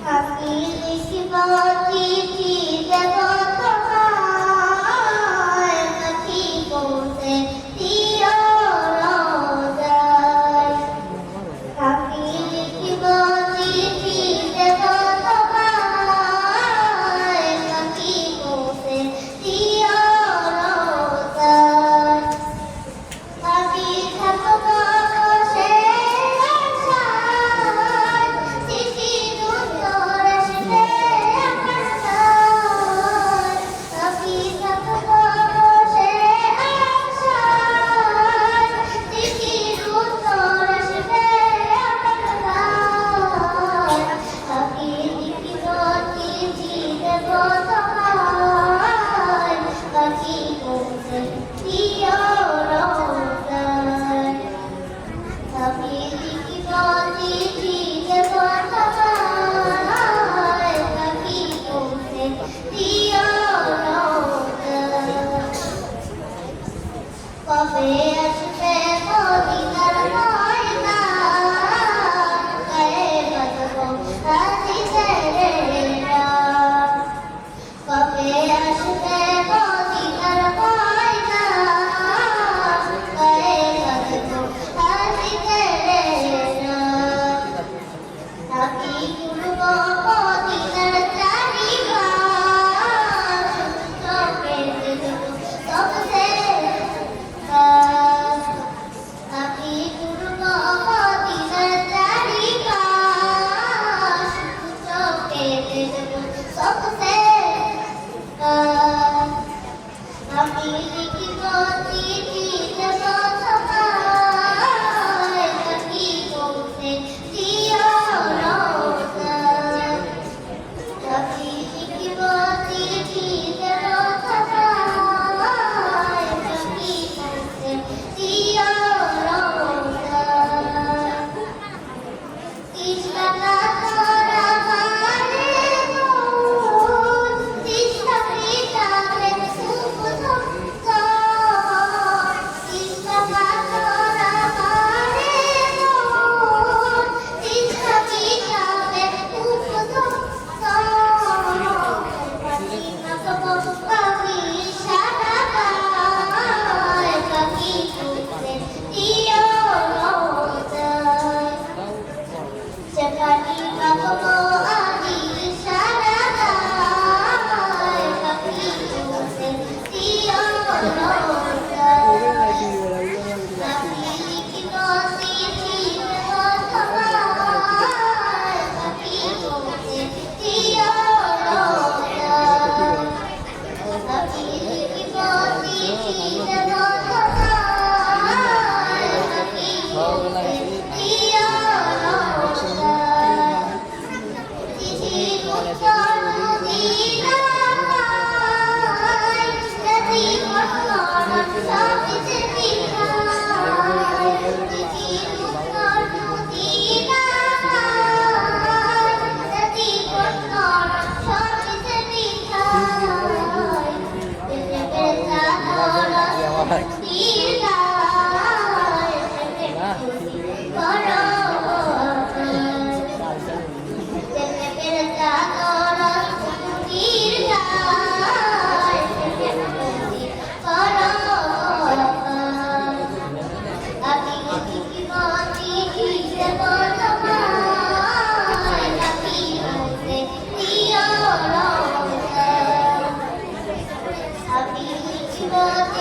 পাখি লিখিব চিঠি দেব তোমায়, পাখি পৌঁছে দিও রোজায়। পাখি লিখিব চিঠি দেব তোমায়, পাখি পৌঁছে দিও রোজায়। পাখি থাকব বসে আশায়, চিঠির উত্তর আসবে আমার ঘরে। পাখি থাকব বসে আশায়, চিঠির উত্তর আসবে আমার ঘরে। পাখি লিখিব চিঠি দেব তোমায়, পাখি পৌঁছে দিও রোজায়। পাখি লিখিব চিঠি দেব তোমায়, পাখি পৌঁছে দিও রোজায়। কবে আসবে মদিনার ময়না, গায়ে বাঁধবো হাদিসের রাত। কবে আসবে মদিনার ময়না, গায়ে বাঁধবো হাদিসের রাত। পাখি উড়ব মদিনার চারিপাশ, চোখে দেখব সবচেয়ে কাছ। পাখি উড়ব মদিনার চারিপাশ, চোখে দেখব সবচেয়ে কাছ। পাখি লিখিব চিঠি দেব তোমায়, পাখি পৌঁছে দিও রোজায়। পাখি লিখিব চিঠি দেব তোমায়, পাখি পৌঁছে দিও রোজায়। তৃষ্ণা কাতর আমারে মন, তৃষ্ণা মিটাবে উপথম স্তর। তৃষ্ণা কাতর আমারে মন, তৃষ্ণা মিটাবে উপথম স্তর। পাখি থাকব পাখির সারা গায়, পাখি পৌঁছে দিও রোজায়। সেখানে পাবো আমি সারা গায়, পাখি পৌঁছে দিও রোজায়। পাখি লিখিব চিঠি দেব তোমায়, পাখি পৌঁছে দিও রোজায়। পাখি লিখিব চিঠি দেব তোমায়, পাখি পৌঁছে দিও রোজায়। চিঠির উত্তর মদিনা পাই, যদি মনোরম সবচে পিঠায়। চিঠির উত্তর মদিনা পাই, যদি মনোরম সবচে পিঠায়। পেতে পেতে চাদর দীর্ঘায়, পেতে বড় Happy